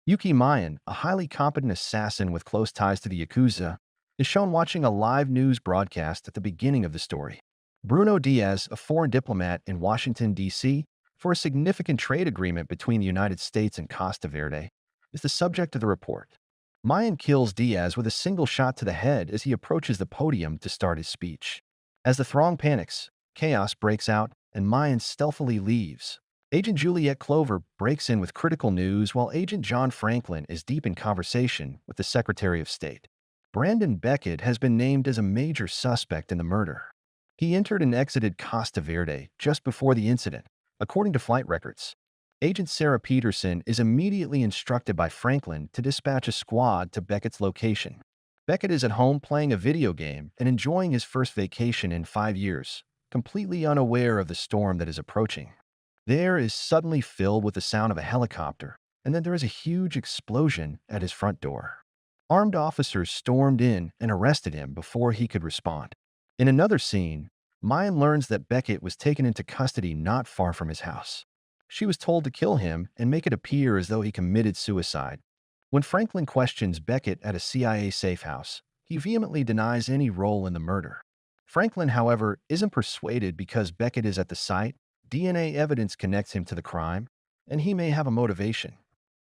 Yuki Mayan, a highly competent assassin with close ties to the Yakuza, is shown watching a live news broadcast at the beginning of the story. Bruno Diaz, a foreign diplomat in Washington, D.C., for a significant trade agreement between the United States and Costa Verde, is the subject of the report. Mayan kills Diaz with a single shot to the head as he approaches the podium to start his speech. As the throng panics, chaos breaks out, and Mayan stealthily leaves. Agent Juliet Clover breaks in with critical news while Agent John Franklin is deep in conversation with the Secretary of State. Brandon Beckett has been named as a major suspect in the murder. He entered and exited Costa Verde just before the incident, according to flight records. Agent Sarah Peterson is immediately instructed by Franklin to dispatch a squad to Beckett's location. Beckett is at home playing a video game and enjoying his first vacation in 5 years, completely unaware of the storm that is approaching. The air is suddenly filled with the sound of a helicopter, and then there is a huge explosion at his front door. Armed officers stormed in and arrested him before he could respond. In another scene, Mayan learns that Beckett was taken into custody not far from his house. She was told to kill him and make it appear as though he committed suicide. When Franklin questions Beckett at a CIA safe house, he vehemently denies any role in the murder. Franklin, however, isn't persuaded because Beckett is at the site. DNA evidence connects him to the crime, and he may have a motivation.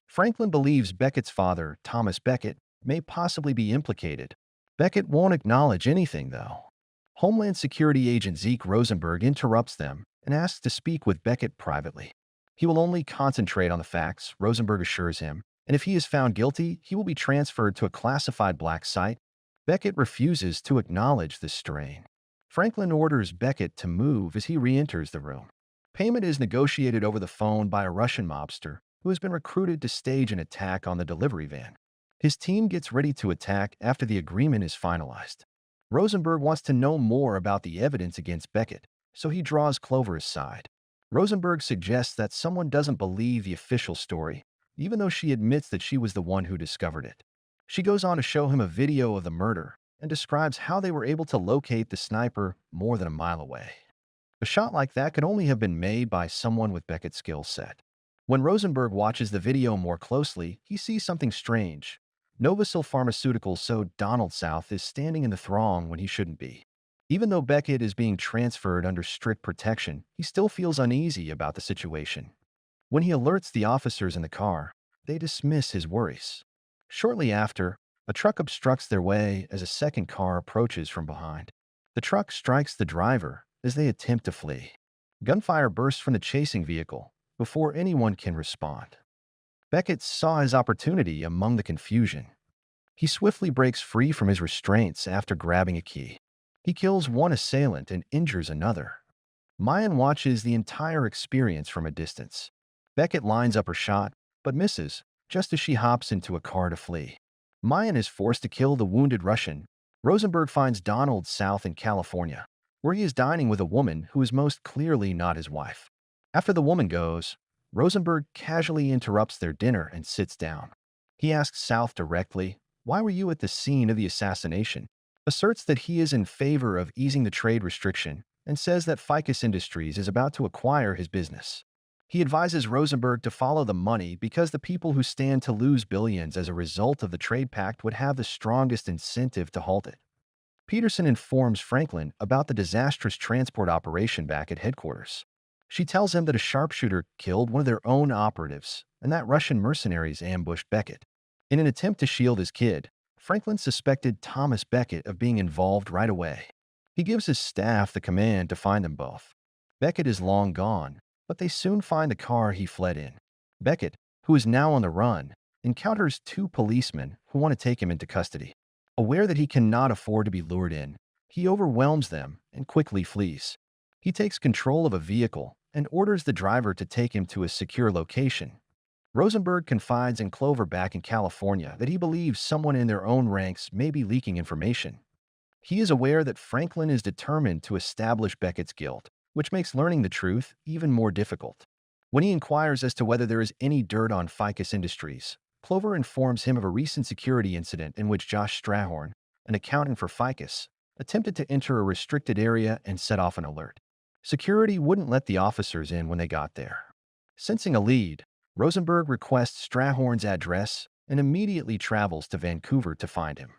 Franklin believes Beckett's father, Thomas Beckett, may possibly be implicated. Beckett won't acknowledge anything, though. Homeland Security agent Zeke Rosenberg interrupts them and asks to speak with Beckett privately. He will only concentrate on the facts, Rosenberg assures him, and if he is found guilty, he will be transferred to a classified black site. Beckett refuses to acknowledge this strain. Franklin orders Beckett to move as he re-enters the room. Payment is negotiated over the phone by a Russian mobster who has been recruited to stage an attack on the delivery van. His team gets ready to attack after the agreement is finalized. Rosenberg wants to know more about the evidence against Beckett, so he draws Clover aside. Rosenberg suggests that someone doesn't believe the official story, even though she admits that she was the one who discovered it. She goes on to show him a video of the murder and describes how they were able to locate the sniper more than a mile away. A shot like that could only have been made by someone with Beckett's skill set. When Rosenberg watches the video more closely, he sees something strange. Novosil Pharmaceuticals so Donald South is standing in the throng when he shouldn't be. Even though Beckett is being transferred under strict protection, he still feels uneasy about the situation. When he alerts the officers in the car, they dismiss his worries. Shortly after, a truck obstructs their way as a second car approaches from behind. The truck strikes the driver as they attempt to flee. Gunfire bursts from the chasing vehicle before anyone can respond. Beckett saw his opportunity among the confusion. He swiftly breaks free from his restraints after grabbing a key. He kills one assailant and injures another. Mayan watches the entire experience from a distance. Beckett lines up her shot, but misses, just as she hops into a car to flee. Mayan is forced to kill the wounded Russian. Rosenberg finds Donald South in California, where he is dining with a woman who is most clearly not his wife. After the woman goes, Rosenberg casually interrupts their dinner and sits down. He asks South directly, "Why were you at the scene of the assassination?" Asserts that he is in favor of easing the trade restriction, and says that Ficus Industries is about to acquire his business. He advises Rosenberg to follow the money because the people who stand to lose billions as a result of the trade pact would have the strongest incentive to halt it. Peterson informs Franklin about the disastrous transport operation back at headquarters. She tells him that a sharpshooter killed one of their own operatives and that Russian mercenaries ambushed Beckett. In an attempt to shield his kid, Franklin suspected Thomas Beckett of being involved right away. He gives his staff the command to find them both. Beckett is long gone, but they soon find the car he fled in. Beckett, who is now on the run, encounters two policemen who want to take him into custody. Aware that he cannot afford to be lured in, he overwhelms them and quickly flees. He takes control of a vehicle and orders the driver to take him to a secure location. Rosenberg confides in Clover back in California that he believes someone in their own ranks may be leaking information. He is aware that Franklin is determined to establish Beckett's guilt, which makes learning the truth even more difficult. When he inquires as to whether there is any dirt on Ficus Industries, Clover informs him of a recent security incident in which Josh Strahorn, an accountant for Ficus, attempted to enter a restricted area and set off an alert. Security wouldn't let the officers in when they got there. Sensing a lead, Rosenberg requests Strahorn's address and immediately travels to Vancouver to find him.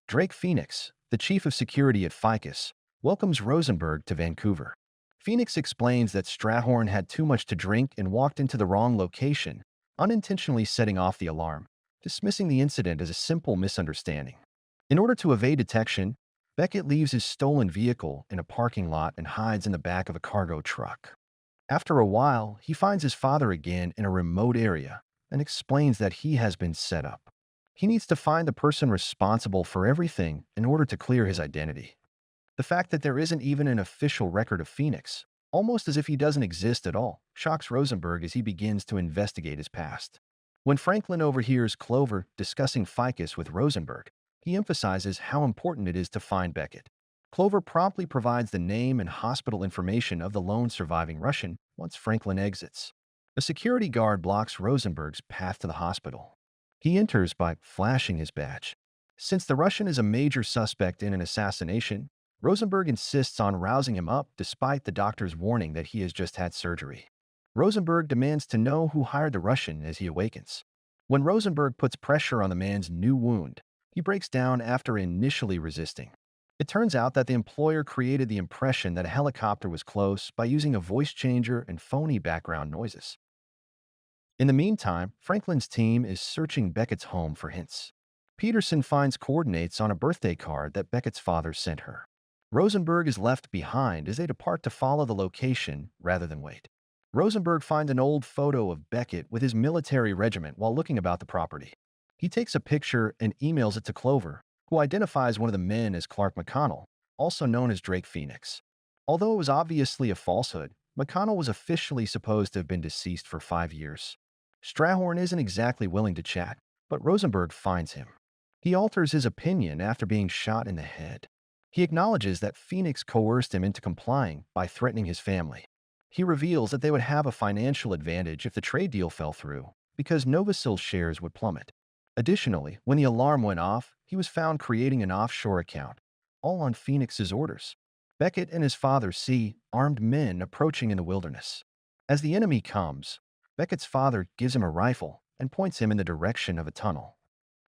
Drake Phoenix, the chief of security at Ficus, welcomes Rosenberg to Vancouver. Phoenix explains that Strahorn had too much to drink and walked into the wrong location, unintentionally setting off the alarm, dismissing the incident as a simple misunderstanding. In order to evade detection, Beckett leaves his stolen vehicle in a parking lot and hides in the back of a cargo truck. After a while, he finds his father again in a remote area and explains that he has been set up. He needs to find the person responsible for everything in order to clear his identity. The fact that there isn't even an official record of Phoenix, almost as if he doesn't exist at all, shocks Rosenberg as he begins to investigate his past. When Franklin overhears Clover discussing Ficus with Rosenberg, he emphasizes how important it is to find Beckett. Clover promptly provides the name and hospital information of the lone surviving Russian once Franklin exits. A security guard blocks Rosenberg's path to the hospital. He enters by flashing his badge. Since the Russian is a major suspect in an assassination, Rosenberg insists on rousing him up despite the doctor's warning that he has just had surgery. Rosenberg demands to know who hired the Russian as he awakens. When Rosenberg puts pressure on the man's new wound, he breaks down after initially resisting. It turns out that the employer created the impression that a helicopter was close by using a voice changer and phony background noises. In the meantime, Franklin's team is searching Beckett's home for hints. Peterson finds coordinates on a birthday card that Beckett's father sent her. Rosenberg is left behind as they depart to follow the location rather than wait. Rosenberg finds an old photo of Beckett with his military regiment while looking about the property. He takes a picture and emails it to Clover, who identifies one of the men as Clark McConnell, also known as Drake Phoenix. Although it was obviously a falsehood, McConnell was officially supposed to have been deceased for 5 years. Strahorn isn't exactly willing to chat, but Rosenberg finds him. He alters his opinion after being shot in the head. He acknowledges that Phoenix coerced him into complying by threatening his family. He reveals that they would have a financial advantage if the trade deal fell through, because Novacil's shares would plummet. Additionally, when the alarm went off, he was found creating an offshore account, all on Phoenix's orders. Beckett and his father see armed men approaching in the wilderness. As the enemy comes, Beckett's father gives him a rifle and points him in the direction of a tunnel.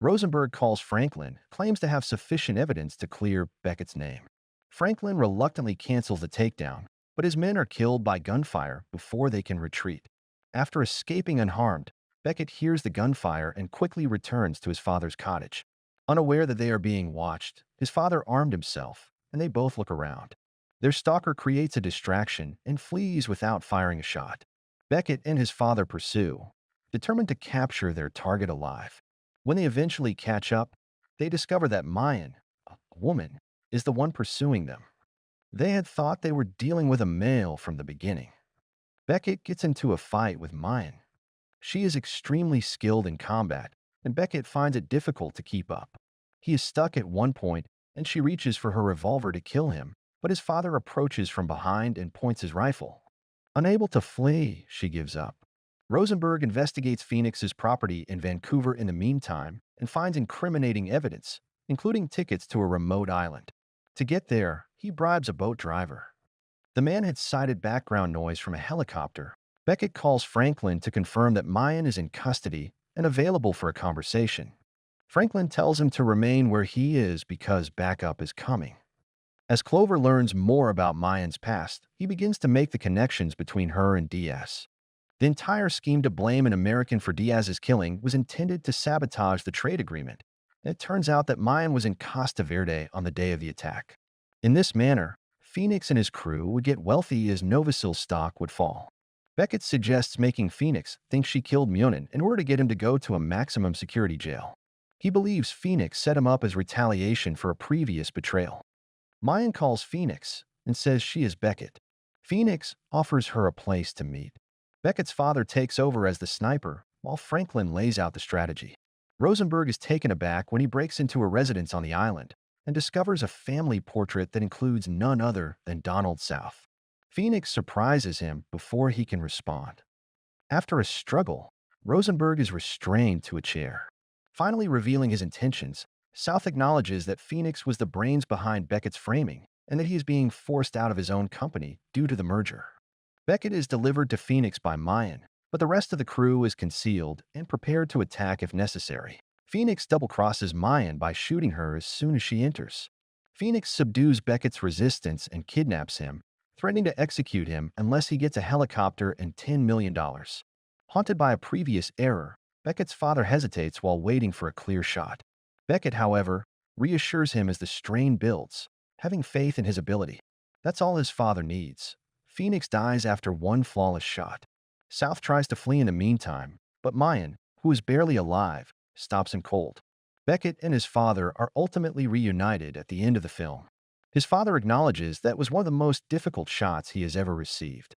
Rosenberg calls Franklin, claims to have sufficient evidence to clear Beckett's name. Franklin reluctantly cancels the takedown, but his men are killed by gunfire before they can retreat. After escaping unharmed, Beckett hears the gunfire and quickly returns to his father's cottage. Unaware that they are being watched, his father armed himself, and they both look around. Their stalker creates a distraction and flees without firing a shot. Beckett and his father pursue, determined to capture their target alive. When they eventually catch up, they discover that Mayan, a woman, is the one pursuing them. They had thought they were dealing with a male from the beginning. Beckett gets into a fight with Mayan. She is extremely skilled in combat, and Beckett finds it difficult to keep up. He is stuck at one point, and she reaches for her revolver to kill him, but his father approaches from behind and points his rifle. Unable to flee, she gives up. Rosenberg investigates Phoenix's property in Vancouver in the meantime and finds incriminating evidence, including tickets to a remote island. To get there, he bribes a boat driver. The man had cited background noise from a helicopter. Beckett calls Franklin to confirm that Mayan is in custody and available for a conversation. Franklin tells him to remain where he is because backup is coming. As Clover learns more about Mayan's past, he begins to make the connections between her and Diaz. The entire scheme to blame an American for Diaz's killing was intended to sabotage the trade agreement, and it turns out that Mayan was in Costa Verde on the day of the attack. In this manner, Phoenix and his crew would get wealthy as Novacil's stock would fall. Beckett suggests making Phoenix think she killed Munin in order to get him to go to a maximum security jail. He believes Phoenix set him up as retaliation for a previous betrayal. Mayan calls Phoenix and says she is Beckett. Phoenix offers her a place to meet. Beckett's father takes over as the sniper, while Franklin lays out the strategy. Rosenberg is taken aback when he breaks into a residence on the island and discovers a family portrait that includes none other than Donald South. Phoenix surprises him before he can respond. After a struggle, Rosenberg is restrained to a chair. Finally revealing his intentions, South acknowledges that Phoenix was the brains behind Beckett's framing and that he is being forced out of his own company due to the merger. Beckett is delivered to Phoenix by Mayan, but the rest of the crew is concealed and prepared to attack if necessary. Phoenix double-crosses Mayan by shooting her as soon as she enters. Phoenix subdues Beckett's resistance and kidnaps him, threatening to execute him unless he gets a helicopter and $10 million. Haunted by a previous error, Beckett's father hesitates while waiting for a clear shot. Beckett, however, reassures him as the strain builds, having faith in his ability. That's all his father needs. Phoenix dies after one flawless shot. South tries to flee in the meantime, but Mayan, who is barely alive, stops him cold. Beckett and his father are ultimately reunited at the end of the film. His father acknowledges that was one of the most difficult shots he has ever received.